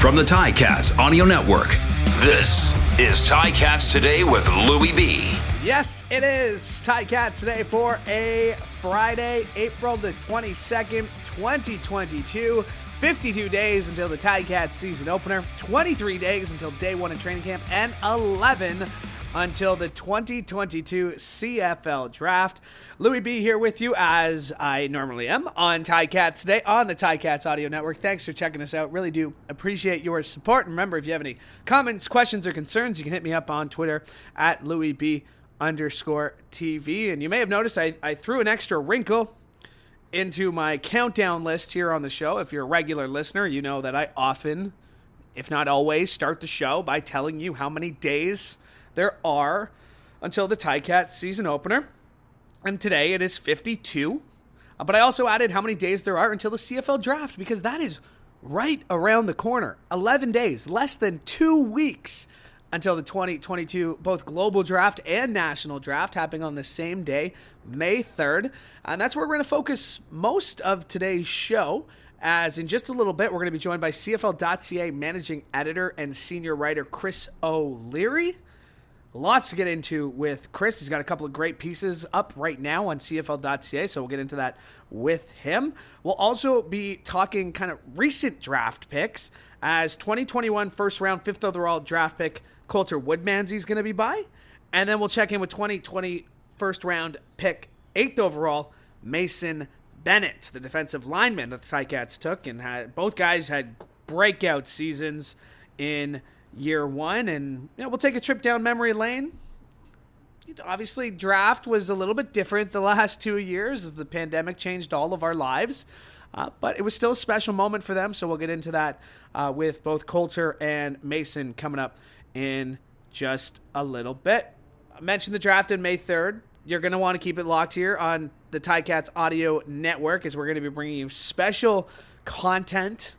From the Ticats Audio Network, this is Ticats Today with Louie B. Yes, it is Ticats Today for a Friday, April the 22nd, 2022. 52 days until the Ticats season opener, 23 days until day one in training camp, and 11 until the 2022 CFL Draft. Louie B here with you, as I normally am, on Ticats Today on the Ticats Audio Network. Thanks for checking us out. Really do appreciate your support. And remember, if you have any comments, questions, or concerns, you can hit me up on Twitter at @LouieB_TV. And you may have noticed I threw an extra wrinkle into my countdown list here on the show. If you're a regular listener, you know that I often, if not always, start the show by telling you how many days there are until the Ticats season opener. And today it is 52. But I also added how many days there are until the CFL Draft, because that is right around the corner. 11 days, less than 2 weeks until the 2022 both global draft and national draft happening on the same day, May 3rd. And that's where we're going to focus most of today's show, as in just a little bit, we're going to be joined by CFL.ca managing editor and senior writer Chris O'Leary. Lots to get into with Chris. He's got a couple of great pieces up right now on CFL.ca, so we'll get into that with him. We'll also be talking kind of recent draft picks, as 2021 first round, 5th overall draft pick Coulter Woodmansey is going to be by. And then we'll check in with 2020 first round pick, 8th overall, Mason Bennett, the defensive lineman that the Ticats took. And both guys had breakout seasons in year one. And we'll take a trip down memory lane. Obviously, draft was a little bit different the last 2 years as the pandemic changed all of our lives. But it was still a special moment for them, so we'll get into that with both Coulter and Mason coming up in just a little bit. I mentioned the draft on May 3rd. You're going to want to keep it locked here on the Ticats Audio Network, as we're going to be bringing you special content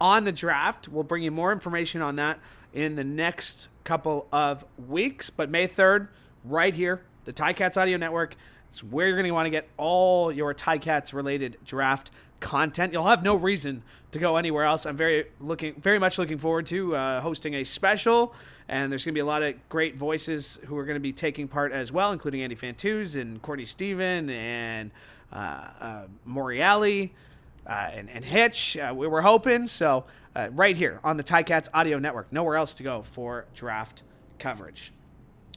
on the draft. We'll bring you more information on that in the next couple of weeks. But May 3rd, right here, the Ticats Audio Network, it's where you're going to want to get all your Ticats-related draft content. You'll have no reason to go anywhere else. I'm very much looking forward to hosting a special, and there's going to be a lot of great voices who are going to be taking part as well, including Andy Fantuz and Courtney Steven and Moriali and Hitch. We were hoping, so right here on the Ticats Audio Network. Nowhere else to go for draft coverage.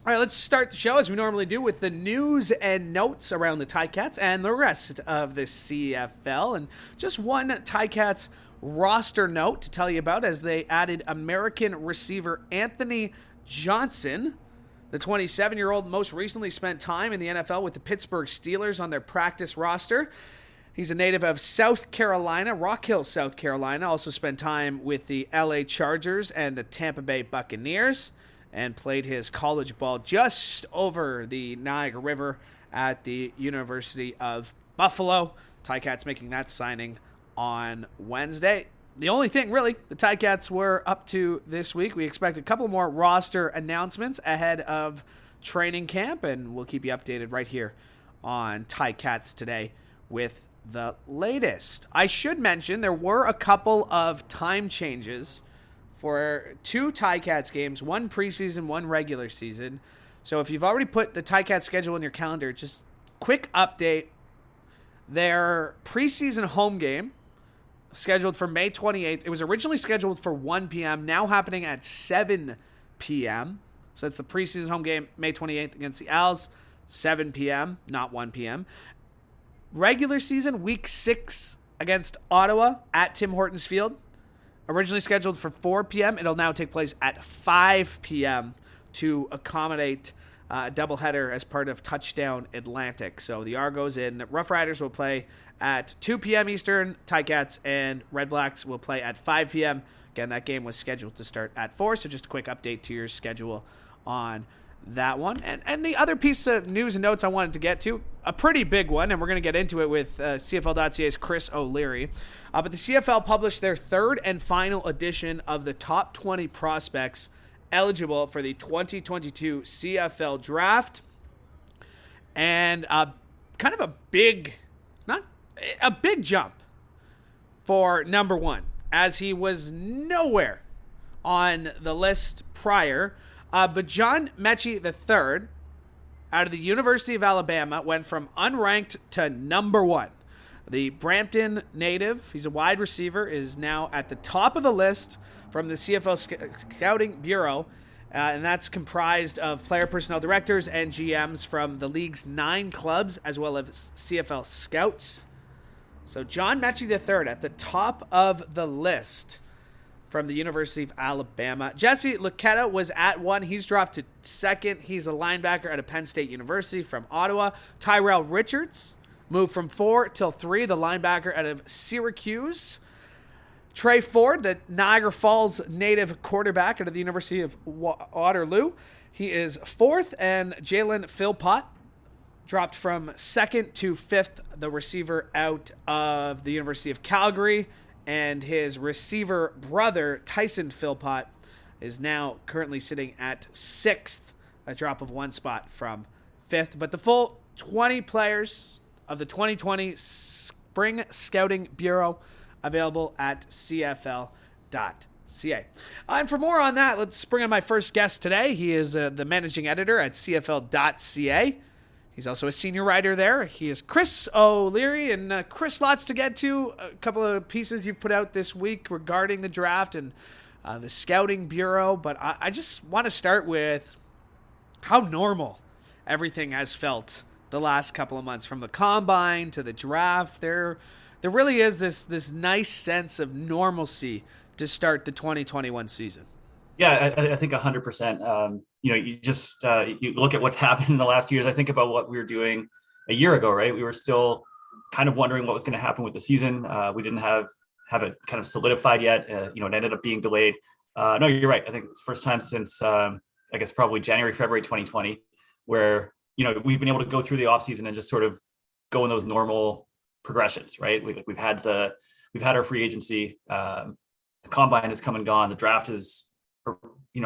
All right, let's start the show as we normally do with the news and notes around the Ticats and the rest of the CFL. And just one Ticats roster note to tell you about, as they added American receiver Anthony Johnson. The 27-year-old most recently spent time in the NFL with the Pittsburgh Steelers on their practice roster. He's a native of South Carolina, Rock Hill, South Carolina. Also spent time with the LA Chargers and the Tampa Bay Buccaneers, and played his college ball just over the Niagara River at the University of Buffalo. Ticats making that signing on Wednesday. The only thing, really, the Ticats were up to this week. We expect a couple more roster announcements ahead of training camp, and we'll keep you updated right here on Ticats Today with the latest. I should mention there were a couple of time changes for 2 Ticats games, one preseason, one regular season. So if you've already put the Ticats schedule in your calendar, just quick update. Their preseason home game, scheduled for May 28th. It was originally scheduled for 1 p.m., now happening at 7 p.m. So it's the preseason home game, May 28th against the Owls, 7 p.m., not 1 p.m. Regular season, week 6 against Ottawa at Tim Hortons Field, originally scheduled for 4 p.m. It'll now take place at 5 p.m. to accommodate a doubleheader as part of Touchdown Atlantic. So the Argos and Rough Riders will play at 2 p.m. Eastern. Ticats and Red Blacks will play at 5 p.m. Again, that game was scheduled to start at 4, so just a quick update to your schedule on that one. And the other piece of news and notes I wanted to get to, a pretty big one, and we're going to get into it with CFL.ca's Chris O'Leary. But the CFL published their 3rd and final edition of the top 20 prospects eligible for the 2022 CFL Draft. And kind of a big jump for number 1, as he was nowhere on the list prior, but John Mechie III, out of the University of Alabama, went from unranked to number 1. The Brampton native, he's a wide receiver, is now at the top of the list from the CFL Scouting Bureau, and that's comprised of player personnel directors and GMs from the league's 9 clubs, as well as CFL scouts. So John Mechie III at the top of the list from the University of Alabama. Jesse Luketa was at 1. He's dropped to 2nd. He's a linebacker at Penn State University from Ottawa. Tyrell Richards moved from 4 till 3, the linebacker out of Syracuse. Trey Ford, the Niagara Falls native quarterback out of the University of Waterloo. He is 4th, and Jalen Philpott dropped from 2nd to 5th, the receiver out of the University of Calgary. And his receiver brother, Tyson Philpott, is now currently sitting at 6th, a drop of 1 spot from 5th. But the full 20 players of the 2020 Spring Scouting Bureau available at CFL.ca. And for more on that, let's bring on my first guest today. He is the managing editor at CFL.ca. He's also a senior writer there. He is Chris O'Leary. And Chris, lots to get to. A couple of pieces you've put out this week regarding the draft and the Scouting Bureau. But I just want to start with how normal everything has felt the last couple of months, from the combine to the draft. There really is this nice sense of normalcy to start the 2021 season. Yeah, I think 100%. You just you look at what's happened in the last years. I think about what we were doing a year ago, right? We were still kind of wondering what was going to happen with the season. We didn't have it kind of solidified yet. It ended up being delayed. No, you're right. I think it's the first time since I guess probably January, February 2020, where we've been able to go through the offseason and just sort of go in those normal progressions, right? We've had our free agency. The combine has come and gone. The draft is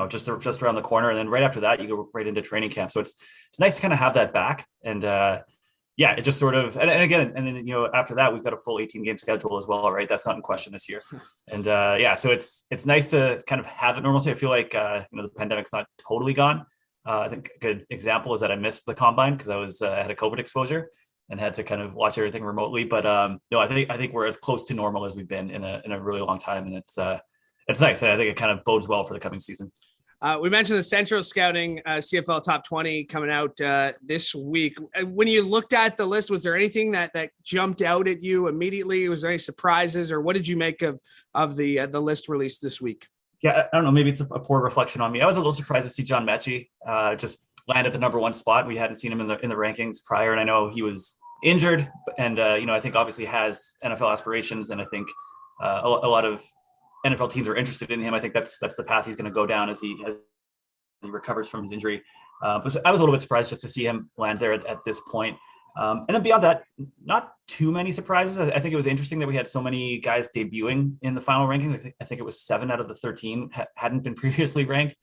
just around the corner, and then right after that you go right into training camp. So it's nice to kind of have that back. And it just sort of and again, and then after that we've got a full 18 game schedule as well, right? That's not in question this year. And so it's nice to kind of have it normalcy. I feel like the pandemic's not totally gone. I think a good example is that I missed the combine because I had a COVID exposure and had to kind of watch everything remotely. But no, I think we're as close to normal as we've been in a really long time, and it's nice. I think it kind of bodes well for the coming season. We mentioned the Central Scouting CFL Top 20 coming out this week. When you looked at the list, was there anything that jumped out at you immediately? Was there any surprises, or what did you make of the list released this week? Yeah, I don't know. Maybe it's a poor reflection on me. I was a little surprised to see John Mechie just land at the number 1 spot. We hadn't seen him in the rankings prior, and I know he was injured, and I think obviously has NFL aspirations, and I think a lot of NFL teams are interested in him. I think that's the path he's going to go down as he recovers from his injury. But I was a little bit surprised just to see him land there at this point. And then beyond that, not too many surprises. I think it was interesting that we had so many guys debuting in the final rankings. I think it was 7 out of the 13 hadn't been previously ranked.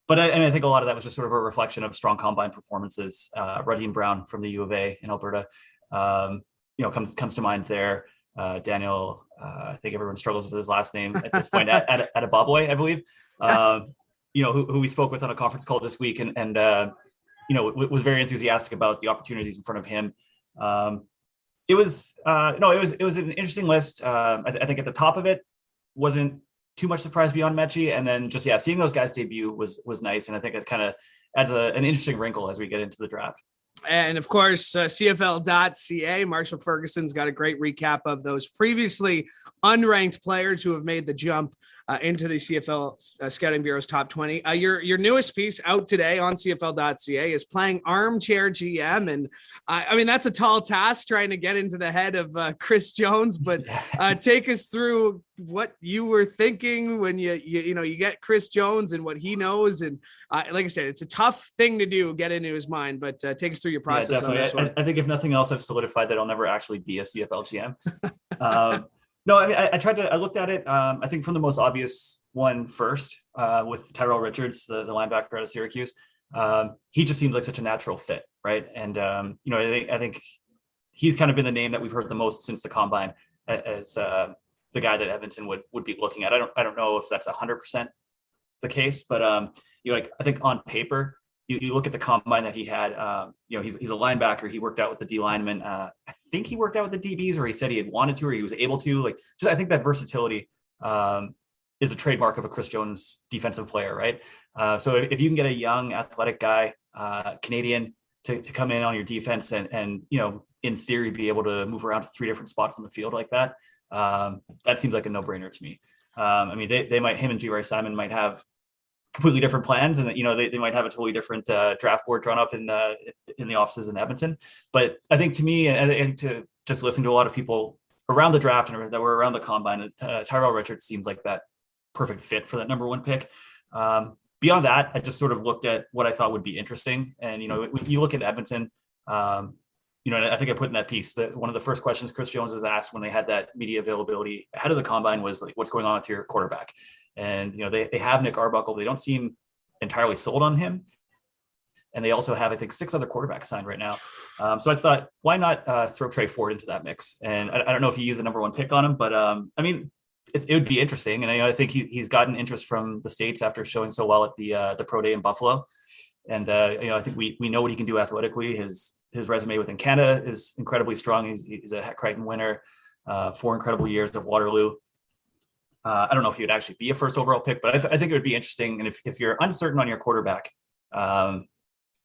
But I think a lot of that was just sort of a reflection of strong combine performances. Ruddeen Brown from the U of A in Alberta, comes to mind there. Daniel, I think everyone struggles with his last name at this point, at a Bobboy, I believe, who we spoke with on a conference call this week, and was very enthusiastic about the opportunities in front of him. It was an interesting list. I think at the top of it wasn't too much surprise beyond Mechie, and then just seeing those guys debut was nice, and I think it kind of adds an interesting wrinkle as we get into the draft. And of course, CFL.ca, Marshall Ferguson's got a great recap of those previously unranked players who have made the jump into the CFL Scouting Bureau's top 20. Your newest piece out today on CFL.ca is playing armchair GM. And I mean, that's a tall task trying to get into the head of Chris Jones, but take us through what you were thinking when you get Chris Jones and what he knows. And like I said, it's a tough thing to do, get into his mind, but take us through your process on this one. I think if nothing else, I've solidified that I'll never actually be a CFL GM. No, I mean, I looked at it. I think from the most obvious one first, with Tyrell Richards, the linebacker out of Syracuse. He just seems like such a natural fit, right? And I think he's kind of been the name that we've heard the most since the combine as the guy that Edmonton would be looking at. I don't know if that's 100% the case, but like I think on paper, you look at the combine that he had. He's a linebacker. He worked out with the D lineman. I think he worked out with the DBs, or he said he had wanted to, or he was able to. Like, just I think that versatility is a trademark of a Chris Jones defensive player, right? So if you can get a young, athletic guy, Canadian, to come in on your defense and in theory be able to move around to 3 different spots on the field like that, that seems like a no-brainer to me. They might, him and G. Ray Simon might have completely different plans, and they might have a totally different draft board drawn up in the offices in Edmonton. But I think to me, and to just listen to a lot of people around the draft and that were around the combine, Tyrell Richards seems like that perfect fit for that number 1 pick. Beyond that, I just sort of looked at what I thought would be interesting. And, when you look at Edmonton, I think I put in that piece that one of the first questions Chris Jones was asked when they had that media availability ahead of the combine was like, what's going on with your quarterback? And, they have Nick Arbuckle. They don't seem entirely sold on him. And they also have, I think, 6 other quarterbacks signed right now. So I thought, why not throw Trey Ford into that mix? And I don't know if you use the number 1 pick on him, but it would be interesting. And I think he's gotten interest from the States after showing so well at the pro day in Buffalo. And, I think we know what he can do athletically. His resume within Canada is incredibly strong. He's a Crichton winner, 4 incredible years of Waterloo. I don't know if he would actually be a first overall pick, but I think it would be interesting. And if you're uncertain on your quarterback, why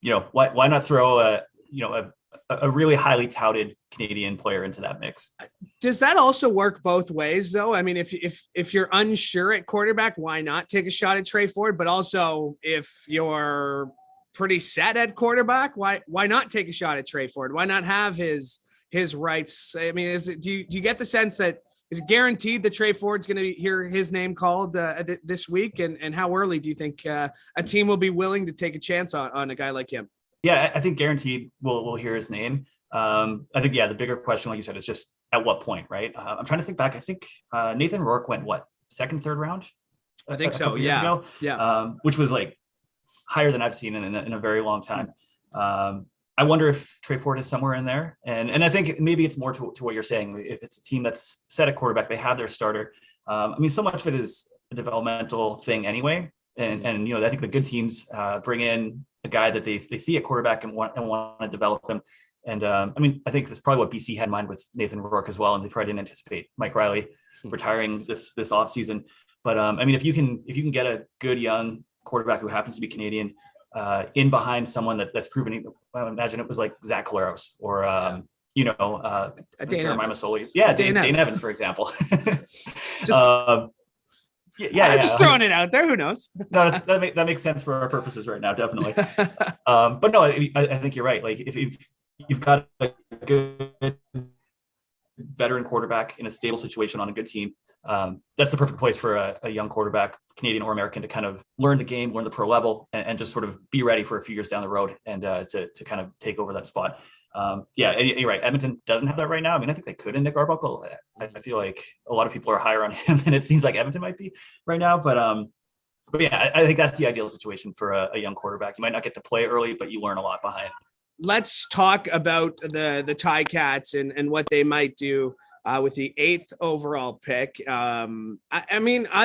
not throw a really highly touted Canadian player into that mix? Does that also work both ways, though? I mean, if you're unsure at quarterback, why not take a shot at Trey Ford? But also, if you're pretty set at quarterback, why not take a shot at Trey Ford? Why not have his rights? I mean, do you get the sense that is it guaranteed that Trey Ford's going to hear his name called this week? And how early do you think a team will be willing to take a chance on a guy like him? Yeah, I think guaranteed we'll hear his name. I think, the bigger question, like you said, is just at what point, right? I'm trying to think back. I think Nathan Rourke went, second, third round? I think so, years ago? Yeah. Which was like higher than I've seen in a very long time. I wonder if Trey Ford is somewhere in there. And I think maybe it's more to what you're saying. If it's a team that's set at quarterback, they have their starter. So much of it is a developmental thing anyway. And I think the good teams bring in a guy that they see at quarterback and want to develop them. And I think that's probably what BC had in mind with Nathan Rourke as well. And they probably didn't anticipate Mike Riley retiring this off season. But if you can get a good young quarterback who happens to be Canadian in behind someone that's proven, I imagine it was like Zach Collaros or Jeremiah Masoli. Yeah, Dane Evans, for example. Just throwing it out there. Who knows? No, that makes sense for our purposes right now, definitely. But no, I think you're right. Like if you've got a good veteran quarterback in a stable situation on a good team, that's the perfect place for a young quarterback, Canadian or American, to kind of learn the game, learn the pro level, and just sort of be ready for a few years down the road and to kind of take over that spot. You're right. Edmonton doesn't have that right now. I mean, I think they could in Nick Arbuckle. I feel like a lot of people are higher on him than it seems like Edmonton might be right now. But I think that's the ideal situation for a young quarterback. You might not get to play early, but you learn a lot behind. Let's talk about the Ticats and what they might do with the 8th overall pick. I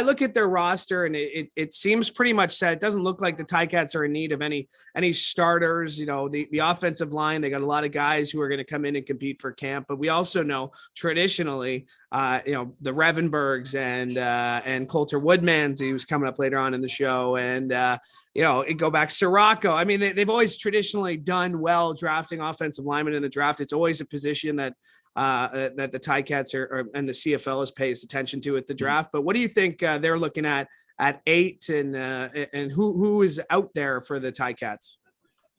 look at their roster and it seems pretty much set. It doesn't look like the Ticats are in need of any starters. The offensive line, they got a lot of guys who are going to come in and compete for camp, but we also know traditionally, the Revenbergs and Coulter Woodmansey, who's coming up later on in the show. And, go back Sirocco. I mean, they've always traditionally done well drafting offensive linemen in the draft. It's always a position that the Ticats and the CFL pays attention to at the draft. But what do you think they're looking at 8 and who is out there for the Ticats?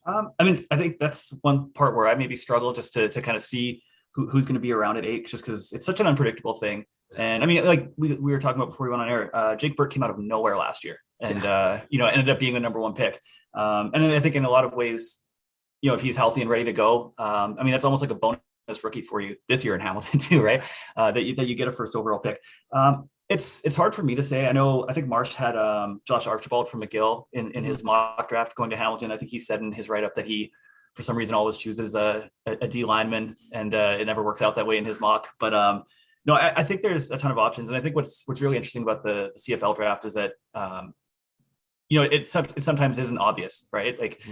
I think that's one part where I maybe struggle just to kind of see who's going to be around at 8, just because it's such an unpredictable thing. And I mean, like we were talking about before we went on air, Jake Burt came out of nowhere last year and, ended up being the number 1 pick. And then I think in a lot of ways, if he's healthy and ready to go, that's almost like a bonus rookie for you this year in Hamilton too, right? That you get a first overall pick. It's hard for me to say. I think Marsh had Josh Archibald from McGill in his mock draft going to Hamilton. I think he said in his write-up that he, for some reason, always chooses a D lineman, and it never works out that way in his mock. But No, I think there's a ton of options, and I think what's really interesting about the CFL draft is that it sometimes isn't obvious, right? Like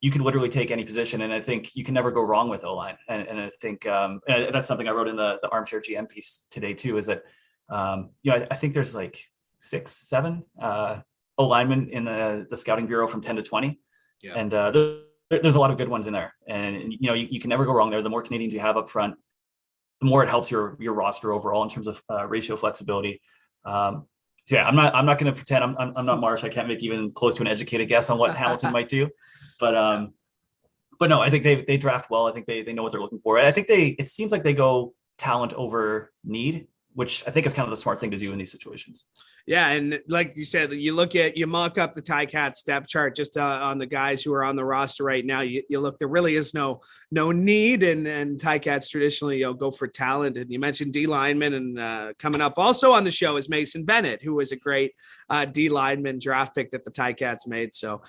you can literally take any position, and I think you can never go wrong with O-line. And I think and that's something I wrote in the Armchair GM piece today too. Is that I think there's like 6, 7 O-linemen in the scouting bureau from 10 to 20, and there's a lot of good ones in there. And you can never go wrong there. The more Canadians you have up front, the more it helps your roster overall in terms of ratio flexibility. So yeah, I'm not going to pretend I'm not Marsh. I can't make even close to an educated guess on what Hamilton might do, but no, I think they draft well. I think they know what they're looking for. And I think it seems like they go talent over need, which I think is kind of the smart thing to do in these situations. Yeah, and like you said, you mock up the Ticats depth chart just on the guys who are on the roster right now. You look, there really is no need, and Ticats traditionally go for talent. And you mentioned D lineman, and coming up also on the show is Mason Bennett, who was a great D lineman draft pick that the Ticats made. So,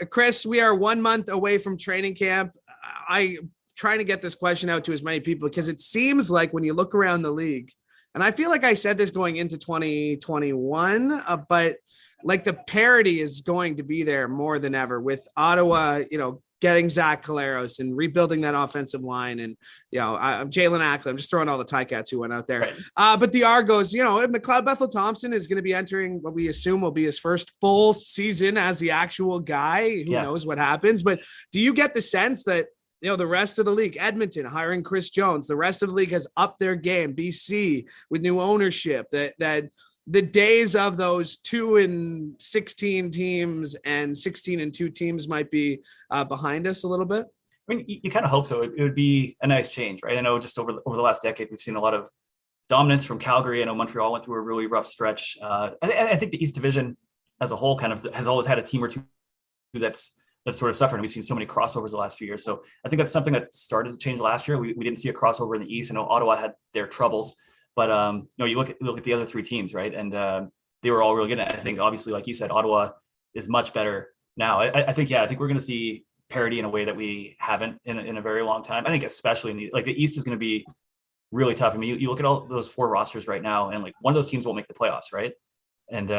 Chris, we are 1 month away from training camp. I'm trying to get this question out to as many people because it seems like when you look around the league, and I feel like I said this going into 2021, but like the parity is going to be there more than ever with Ottawa, getting Zach Caleros and rebuilding that offensive line. And, I'm Jalen Ackley. I'm just throwing all the Ticats who went out there. Right. But the Argos, McLeod Bethel-Thompson is going to be entering what we assume will be his first full season as the actual guy. Who knows what happens? But do you get the sense that, the rest of the league, Edmonton hiring Chris Jones, the rest of the league has upped their game, BC with new ownership, that the days of those 2-16 teams and 16-2 teams might be behind us a little bit? I mean, you kind of hope so. It would be a nice change, right? I know just over the last decade, we've seen a lot of dominance from Calgary. I know Montreal went through a really rough stretch. I think the East Division as a whole kind of has always had a team or two that's sort of suffered. And we've seen so many crossovers the last few years. So I think that's something that started to change last year. We didn't see a crossover in the East. I know Ottawa had their troubles, but you look at the other 3 teams, right? And they were all really good. And I think obviously, like you said, Ottawa is much better now. I think we're going to see parity in a way that we haven't in a very long time. I think especially in the East is going to be really tough. I mean, you look at all those 4 rosters right now, and like one of those teams won't make the playoffs, right? And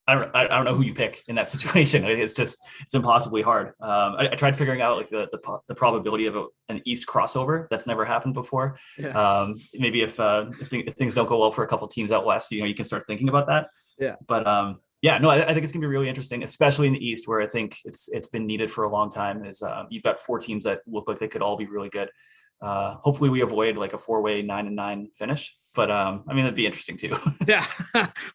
I don't know who you pick in that situation. It's impossibly hard. I tried figuring out like the probability of an East crossover. That's never happened before. Yeah. Maybe if things don't go well for a couple teams out West, you can start thinking about that. Yeah. But I think it's gonna be really interesting, especially in the East, where I think it's been needed for a long time. Is you've got 4 teams that look like they could all be really good. Hopefully we avoid like a 4-way 9-9 finish. But that'd be interesting too. Yeah,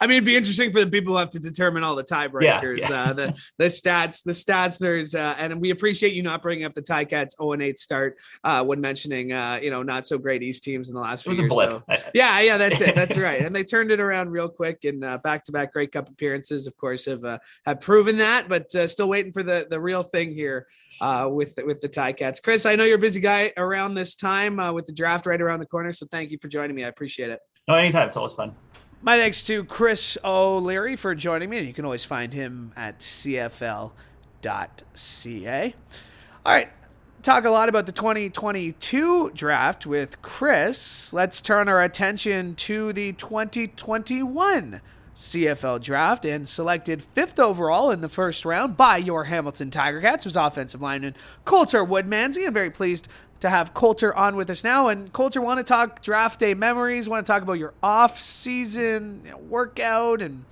it'd be interesting for the people who have to determine all the tiebreakers, the statsters, and we appreciate you not bringing up the Ticats 0-8 start when mentioning not so great East teams in the last few years. So, yeah, that's it. That's right, and they turned it around real quick, and back-to-back Grey Cup appearances, of course, have proven that. But still waiting for the real thing here with the Ticats. Chris, I know you're a busy guy around this time with the draft right around the corner, so thank you for joining me. I appreciate it. No, anytime. It's always fun. My thanks to Chris O'Leary for joining me. You can always find him at CFL.ca. All right. Talk a lot about the 2022 draft with Chris. Let's turn our attention to the 2021 CFL draft, and selected 5th overall in the first round by your Hamilton Tiger Cats was offensive lineman Coulter Woodmansey. I'm very pleased to have Coulter on with us now. And Coulter, want to talk draft day memories, want to talk about your off-season workout and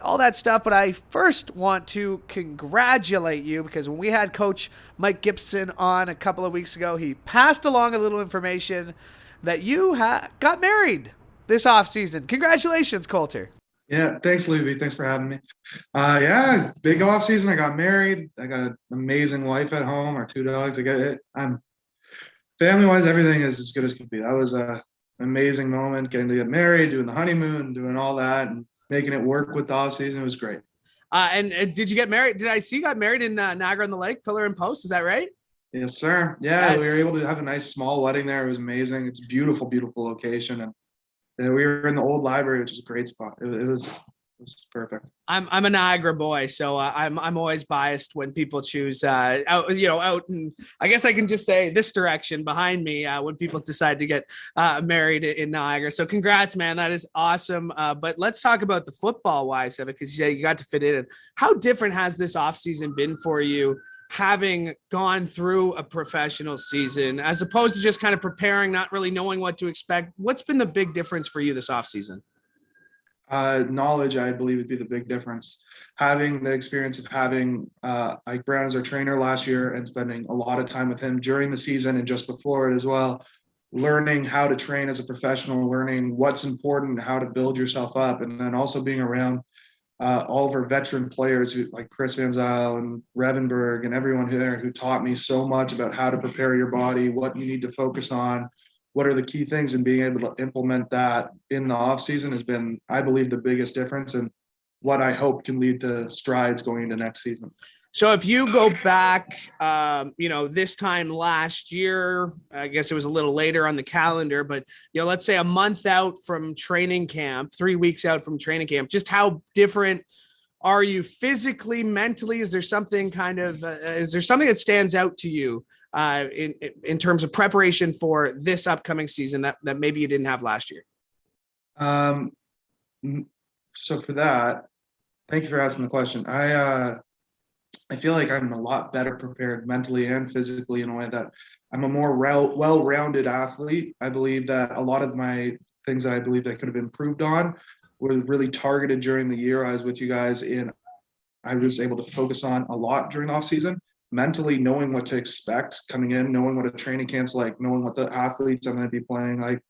all that stuff. But I first want to congratulate you, because when we had Coach Mike Gibson on a couple of weeks ago, he passed along a little information that you got married this off-season. Congratulations, Coulter. Yeah, thanks, Louie B. Thanks for having me. Big off season. I got married. I got an amazing wife at home. Our 2 dogs. I'm family-wise, everything is as good as could be. That was an amazing moment, getting to get married, doing the honeymoon, doing all that, and making it work with the off season. It was great. And did you get married? Did I see you got married in Niagara-on-the-Lake, Pillar and Post? Is that right? Yes, sir. Yeah, we were able to have a nice small wedding there. It was amazing. It's a beautiful, beautiful location, and we were in the old library, which is a great spot. It was was perfect. I'm a Niagara boy, so I'm always biased when people choose out and I guess I can just say this direction behind me when people decide to get married in Niagara. So congrats, man, that is awesome. But let's talk about the football wise of it, because you got to fit in. How different has this offseason been for you, having gone through a professional season as opposed to just kind of preparing, not really knowing what to expect? What's been the big difference for you this offseason? Knowledge, I believe, would be the big difference. Having the experience of having Ike Brown as our trainer last year and spending a lot of time with him during the season and just before it as well, learning how to train as a professional, learning what's important, how to build yourself up, and then also being around all of our veteran players like Chris Van Zyl and Revenberg and everyone who taught me so much about how to prepare your body, what you need to focus on, what are the key things, and being able to implement that in the off season has been, I believe, the biggest difference and what I hope can lead to strides going into next season. So if you go back, this time last year, I guess it was a little later on the calendar, but, let's say a month out from training camp, 3 weeks out from training camp, just how different are you physically, mentally? Is there something that stands out to you in terms of preparation for this upcoming season that maybe you didn't have last year? So for that, thank you for asking the question. I feel like I'm a lot better prepared mentally and physically in a way that I'm a more well-rounded athlete. I believe that a lot of my things that I believe that I could have improved on were really targeted during the year I was with you guys, and I was able to focus on a lot during the off season. Mentally knowing what to expect coming in, knowing what a training camp's like, knowing what the athletes I'm going to be playing like,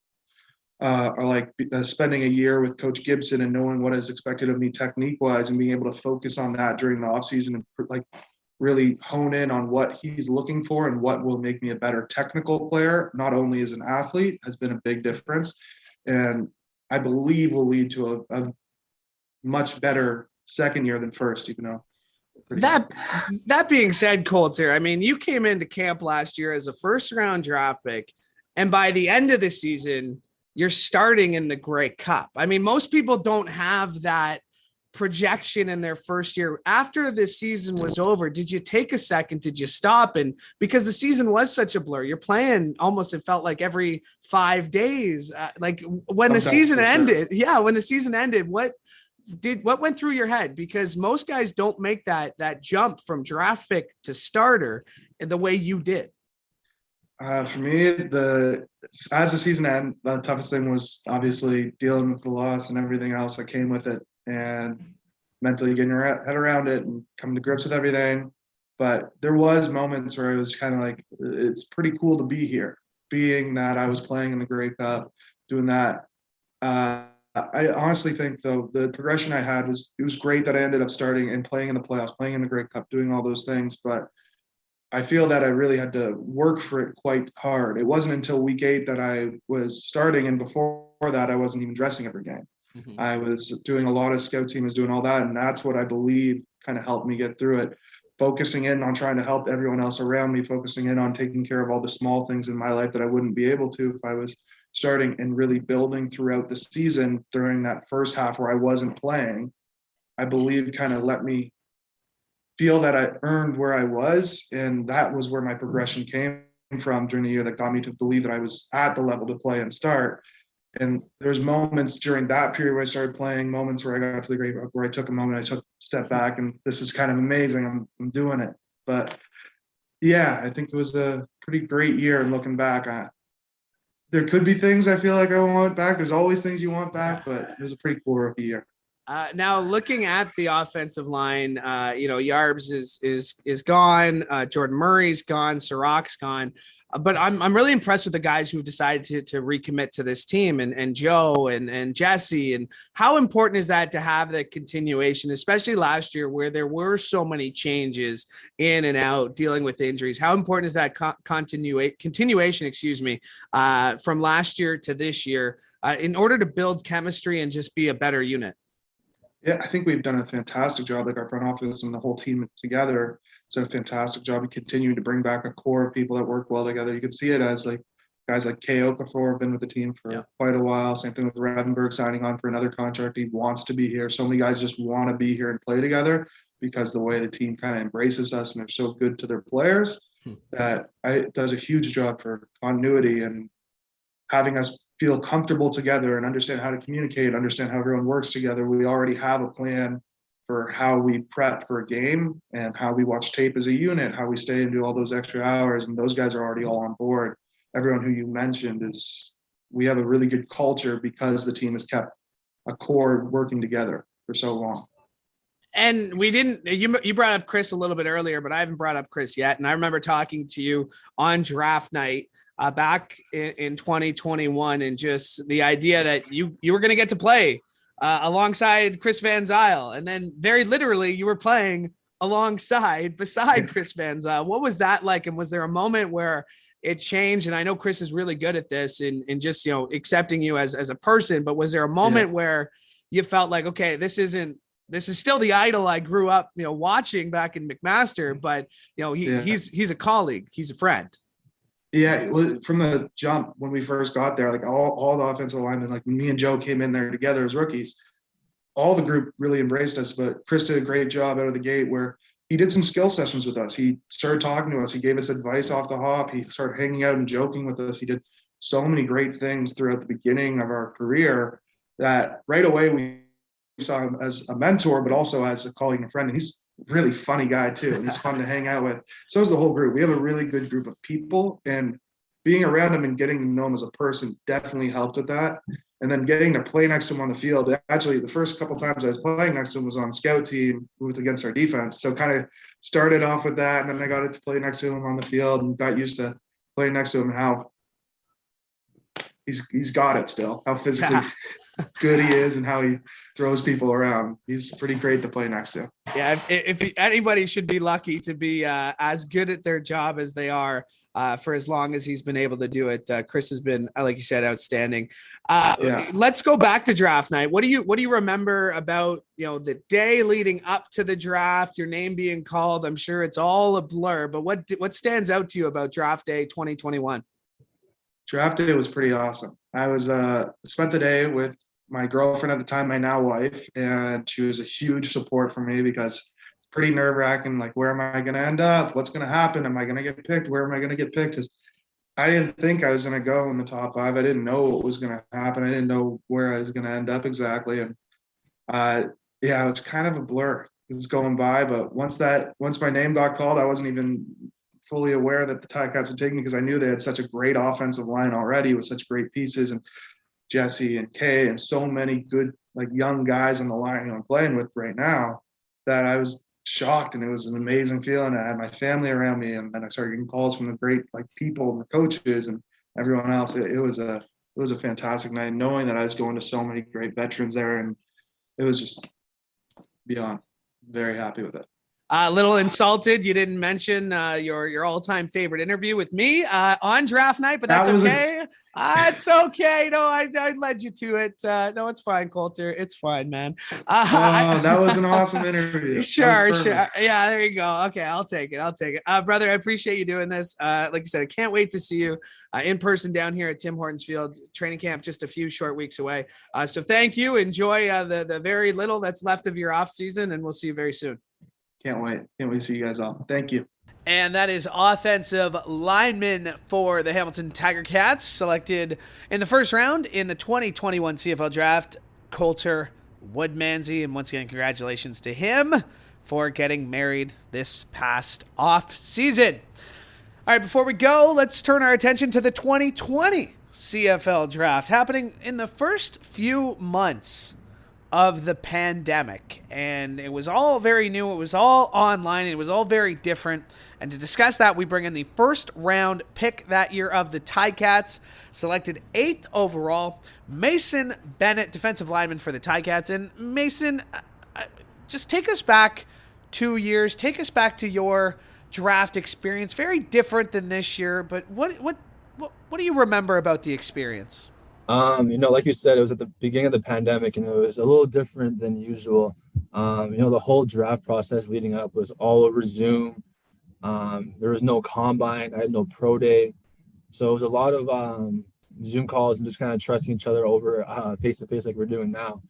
or like spending a year with Coach Gibson and knowing what is expected of me technique-wise and being able to focus on that during the offseason and like really hone in on what he's looking for and what will make me a better technical player, not only as an athlete, has been a big difference. And I believe will lead to a much better second year than first, even though. That being said, Coulter, I mean, you came into camp last year as a first-round draft pick, and by the end of the season, you're starting in the Grey Cup. I mean, most people don't have that projection in their first year. After the season was over, did you take a second? Did you stop? And because the season was such a blur, you're playing almost, it felt like every 5 days. Like when the season ended, what went through your head? Because most guys don't make that jump from draft pick to starter the way you did. For me, as the season ended, the toughest thing was obviously dealing with the loss and everything else that came with it, and mentally getting your head around it and coming to grips with everything. But there was moments where it was kind of like, it's pretty cool to be here, being that I was playing in the Grey Cup, doing that. I honestly think, though, the progression I had it was great that I ended up starting and playing in the playoffs, playing in the Grey Cup, doing all those things. But I feel that I really had to work for it quite hard. It wasn't until week 8 that I was starting, and before that, I wasn't even dressing every game. Mm-hmm. I was doing a lot of scout team, was doing all that, and that's what I believe kind of helped me get through it. Focusing in on trying to help everyone else around me, focusing in on taking care of all the small things in my life that I wouldn't be able to if I was starting, and really building throughout the season during that first half where I wasn't playing, I believe kind of let me feel that I earned where I was. And that was where my progression came from during the year that got me to believe that I was at the level to play and start. And there's moments during that period where I started playing, moments where I got to the Grey Cup where I took a moment, I took a step back, and this is kind of amazing. I'm doing it. But yeah, I think it was a pretty great year. And looking back, there could be things I feel like I want back. There's always things you want back, but it was a pretty cool rookie year. Now looking at the offensive line, Yarbs is gone. Jordan Murray's gone. Sirach's gone. But I'm really impressed with the guys who've decided to recommit to this team, and Joe and Jesse. And how important is that to have the continuation, especially last year where there were so many changes in and out, dealing with injuries? How important is that continuation, from last year to this year in order to build chemistry and just be a better unit? Yeah, I think we've done a fantastic job, like our front office and the whole team together. It's a fantastic job. We continue to bring back a core of people that work well together. You can see it as like Guys like Kay Okafor have been with the team for quite a while. Same thing with Revenberg signing on for another contract. He wants to be here. So many guys just want to be here and play together because the way the team kind of embraces us and they're so good to their players that it does a huge job for continuity and having us feel comfortable together and understand how to communicate, understand how everyone works together. We already have a plan for how we prep for a game and how we watch tape as a unit, how we stay and do all those extra hours. And those guys are already all on board. Everyone who you mentioned we have a really good culture because the team has kept a core working together for so long. And you brought up Chris a little bit earlier, but I haven't brought up Chris yet. And I remember talking to you on draft night back in 2021, and just the idea that you were going to get to play alongside Chris Van Zyl. And then very literally you were playing beside Chris Van Zyl. What was that like? And was there a moment where it changed? And I know Chris is really good at this and just, accepting you as a person, but was there a moment where you felt like, okay, this is still the idol I grew up, watching back in McMaster, but he's a colleague, he's a friend. Yeah, from the jump when we first got there, like all the offensive linemen, like when me and Joe came in there together as rookies, all the group really embraced us. But Chris did a great job out of the gate where he did some skill sessions with us. He started talking to us. He gave us advice off the hop. He started hanging out and joking with us. He did so many great things throughout the beginning of our career that right away we saw him as a mentor, but also as a colleague and a friend. And he's a really funny guy too. And he's fun to hang out with. So is the whole group. We have a really good group of people, and being around him and getting to know him as a person definitely helped with that. And then getting to play next to him on the field. Actually, the first couple of times I was playing next to him was on scout team against our defense. So kind of started off with that. And then I got to play next to him on the field and got used to playing next to him and how he's got it still, how physically good he is and how he throws people around. He's pretty great to play next to. Yeah, if anybody should be lucky to be as good at their job as they are for as long as he's been able to do it. Chris has been, like you said, outstanding. Let's go back to draft night. What do you remember about the day leading up to the draft? Your name being called. I'm sure it's all a blur, but what stands out to you about draft day 2021? Draft day was pretty awesome. I was spent the day with my girlfriend at the time, my now wife, and she was a huge support for me because it's pretty nerve-wracking. Like, where am I going to end up? What's going to happen? Am I going to get picked? Where am I going to get picked? Because I didn't think I was going to go in the top 5. I didn't know what was going to happen. I didn't know where I was going to end up exactly. And it was kind of a blur. It was going by, but once my name got called, I wasn't even fully aware that the Ticats would take me because I knew they had such a great offensive line already with such great pieces, and Jesse and Kay and so many good young guys on the line I'm playing with right now, that I was shocked, and it was an amazing feeling. I had my family around me, and then I started getting calls from the great people and the coaches and everyone else. It was a fantastic night, knowing that I was going to so many great veterans there, and it was just beyond very happy with it. A little insulted you didn't mention your all-time favorite interview with me on draft night, but that's okay. It's okay. No, I led you to it. No, it's fine, Coulter. It's fine, man. That was an awesome interview. Sure. Yeah, there you go. Okay, I'll take it. Brother, I appreciate you doing this. Like I said, I can't wait to see you in person down here at Tim Hortons Field. Training camp just a few short weeks away. So thank you. Enjoy the very little that's left of your off season, and we'll see you very soon. Can't wait to see you guys all. Thank you. And that is offensive lineman for the Hamilton Tiger Cats, selected in the first round in the 2021 CFL Draft, Coulter Woodmansey. And once again, congratulations to him for getting married this past off season. All right, before we go, let's turn our attention to the 2020 CFL Draft, happening in the first few months of the pandemic, and it was all very new. It was all online. It was all very different. And to discuss that, we bring in the first round pick that year of the Ticats, selected 8th overall, Mason Bennett, defensive lineman for the Ticats. And Mason, just take us back 2 years. Take us back to your draft experience. Very different than this year, but what do you remember about the experience? Like you said, it was at the beginning of the pandemic, and it was a little different than usual. The whole draft process leading up was all over Zoom. There was no combine. I had no pro day. So it was a lot of Zoom calls and just kind of trusting each other over face to face like we're doing now.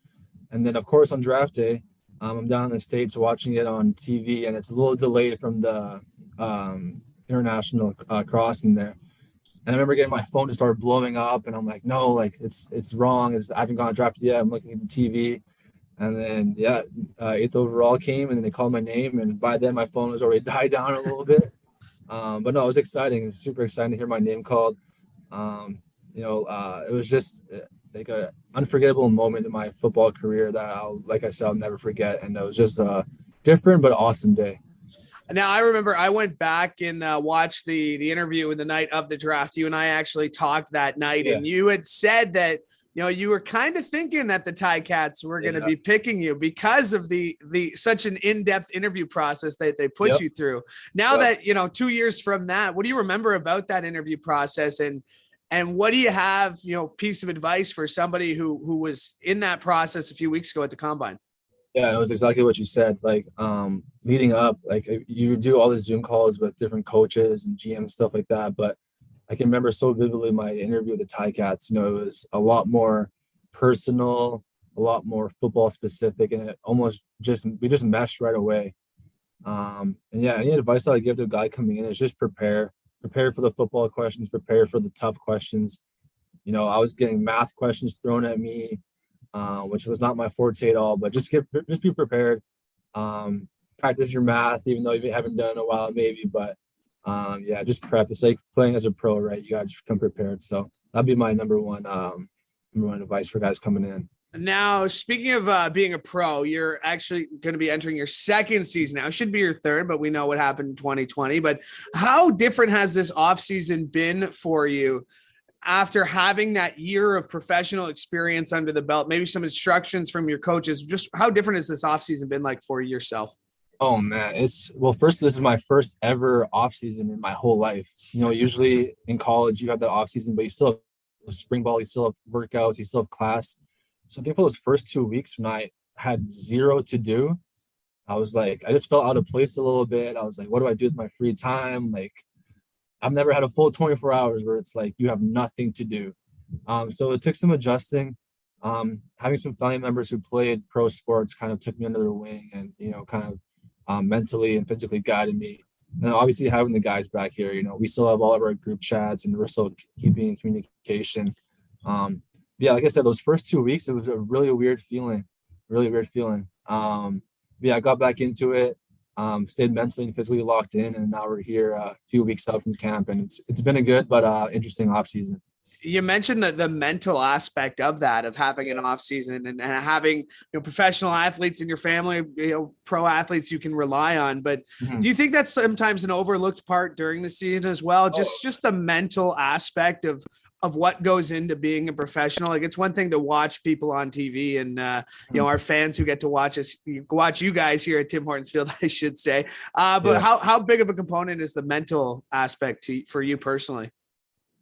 And then of course on draft day, I'm down in the States watching it on TV, and it's a little delayed from the international crossing there. And I remember getting my phone to start blowing up, and I'm like, no, like it's wrong. I haven't gone drafted yet. I'm looking at the TV, and then eighth overall came, and then they called my name, and by then my phone was already died down a little bit. But no, it was exciting. It was super exciting to hear my name called. It was just like a unforgettable moment in my football career that like I said, I'll never forget. And it was just a different but awesome day. Now, I remember I went back and watched the interview in the night of the draft. You and I actually talked that night, and you had said that, you were kind of thinking that the Ticats were going to be picking you because of the such an in-depth interview process that they put you through. Now that, 2 years from that, what do you remember about that interview process? And what do you have, piece of advice for somebody who was in that process a few weeks ago at the Combine? Yeah, it was exactly what you said. Like leading up, like you do all the Zoom calls with different coaches and GM stuff like that. But I can remember so vividly my interview with the Ticats. It was a lot more personal, a lot more football specific, and we just meshed right away. Any advice that I give to a guy coming in is just prepare for the football questions, prepare for the tough questions. I was getting math questions thrown at me, which was not my forte at all, but just be prepared. Practice your math, even though you haven't done it in a while, maybe, but just prep. It's like playing as a pro, right? You gotta just come prepared. So that'd be my number one advice for guys coming in. Now, speaking of being a pro, you're actually going to be entering your second season now. It should be your third, but we know what happened in 2020. But how different has this offseason been for you after having that year of professional experience under the belt, maybe some instructions from your coaches? Just how different has this offseason been like for yourself? Oh man, this is my first ever offseason in my whole life. Usually in college you have that offseason, but you still have spring ball, you still have workouts, you still have class. So I think for those first 2 weeks when I had zero to do, I was like, I just felt out of place a little bit. I was like, what do I do with my free time? Like, I've never had a full 24 hours where it's like you have nothing to do. So it took some adjusting. Having some family members who played pro sports kind of took me under their wing and, mentally and physically guided me. And obviously having the guys back here, we still have all of our group chats and we're still keeping in communication. Like I said, those first 2 weeks, it was a really weird feeling. I got back into it, stayed mentally and physically locked in, and now we're here a few weeks out from camp, and it's been a good but interesting off season. You mentioned the mental aspect of that, of having an off season and having professional athletes in your family, pro athletes you can rely on. But do you think that's sometimes an overlooked part during the season as well? Just the mental aspect of what goes into being a professional. Like, it's one thing to watch people on TV and, our fans who get to watch you guys here at Tim Hortons Field, I should say. But how big of a component is the mental aspect for you personally?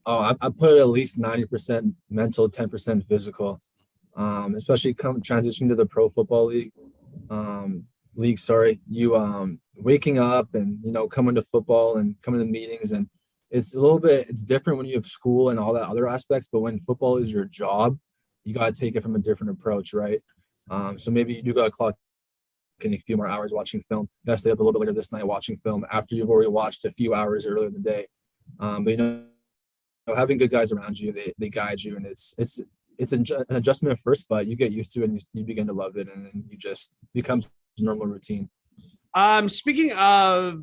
Oh, I put at least 90% mental, 10% physical, especially transitioning to the pro football league. You waking up and, coming to football and coming to meetings, and it's different when you have school and all that other aspects, but when football is your job, you got to take it from a different approach, right? So maybe you do got to clock in a few more hours watching film. You got to stay up a little bit later this night watching film after you've already watched a few hours earlier in the day. But having good guys around you, they guide you, and it's an adjustment at first, but you get used to it and you begin to love it, and then you just becomes a normal routine. Speaking of,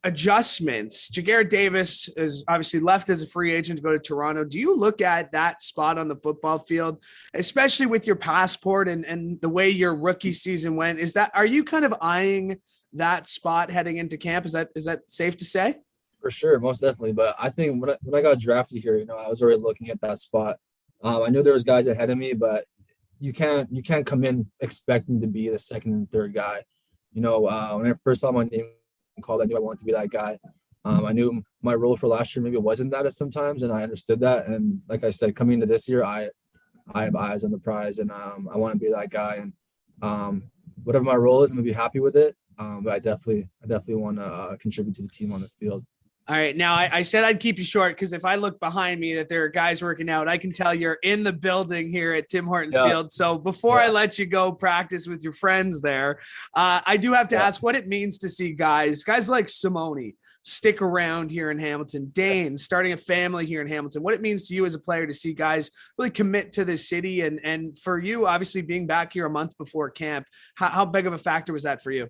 adjustments, Ja'Gared Davis is obviously left as a free agent to go to Toronto. Do you look at that spot on the football field, especially with your passport and the way your rookie season went? Are you kind of eyeing that spot heading into camp? Is that safe to say? For sure, most definitely. But I think when I got drafted here, I was already looking at that spot. I knew there was guys ahead of me, but you can't come in expecting to be the second and third guy. When I first saw my name called, I knew I wanted to be that guy. I knew my role for last year maybe wasn't that at sometimes, and I understood that. And like I said, coming into this year, I have eyes on the prize, and I want to be that guy. And whatever my role is, I'm gonna be happy with it. But I definitely want to contribute to the team on the field. All right. Now, I said I'd keep you short because if I look behind me that there are guys working out, I can tell you're in the building here at Tim Hortons Field. So before I let you go practice with your friends there, I do have to ask what it means to see guys like Simone stick around here in Hamilton, Dane starting a family here in Hamilton, what it means to you as a player to see guys really commit to this city. And for you, obviously being back here a month before camp, how big of a factor was that for you?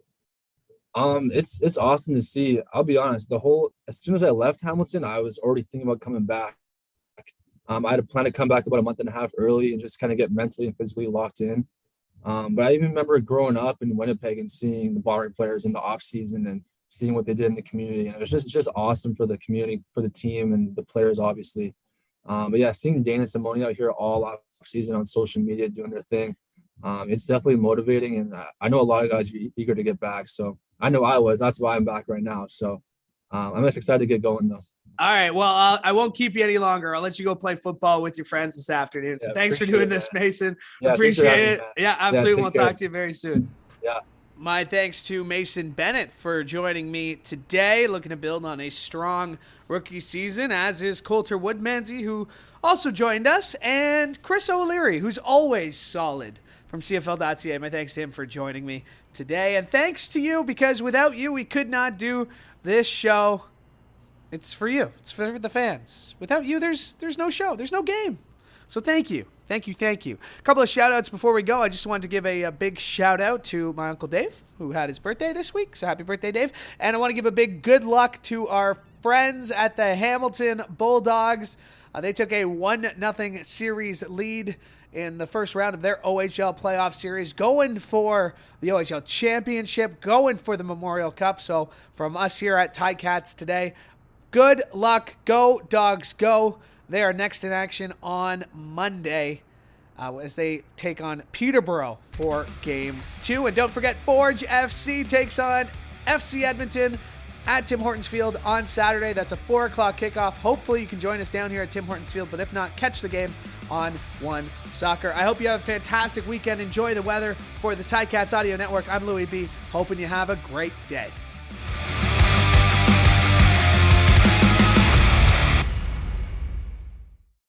It's awesome to see. I'll be honest, as soon as I left Hamilton, I was already thinking about coming back. I had a plan to come back about a month and a half early and just kind of get mentally and physically locked in. But I even remember growing up in Winnipeg and seeing the Bomber players in the off season and seeing what they did in the community. And it was just awesome for the community, for the team and the players, obviously. But yeah, seeing Dane and Simone out here all off season on social media doing their thing, it's definitely motivating. And I know a lot of guys are eager to get back. So I know I was. That's why I'm back right now. So I'm just excited to get going, though. All right. Well, I won't keep you any longer. I'll let you go play football with your friends this afternoon. So thanks for doing this, Mason. Appreciate it. Yeah, absolutely. We'll talk to you very soon. Yeah. My thanks to Mason Bennett for joining me today, looking to build on a strong rookie season, as is Coulter Woodmansey, who also joined us, and Chris O'Leary, who's always solid from CFL.ca. My thanks to him for joining me today. And thanks to you, because without you, we could not do this show. It's for you. It's for the fans. Without you, there's no show. There's no game. So thank you. Thank you. A couple of shout-outs before we go. I just wanted to give a big shout-out to my Uncle Dave, who had his birthday this week. So happy birthday, Dave. And I want to give a big good luck to our friends at the Hamilton Bulldogs. They took a 1-0 series lead in the first round of their OHL playoff series, going for the OHL championship, going for the Memorial Cup. So from us here at Ticats today, good luck. Go, Dogs, go. They are next in action on Monday as they take on Peterborough for Game 2. And don't forget, Forge FC takes on FC Edmonton at Tim Hortons Field on Saturday. That's a 4 o'clock kickoff. Hopefully you can join us down here at Tim Hortons Field, but if not, catch the game on One Soccer. I hope you have a fantastic weekend. Enjoy the weather. For the Ticats Audio Network, I'm Louie B. Hoping you have a great day.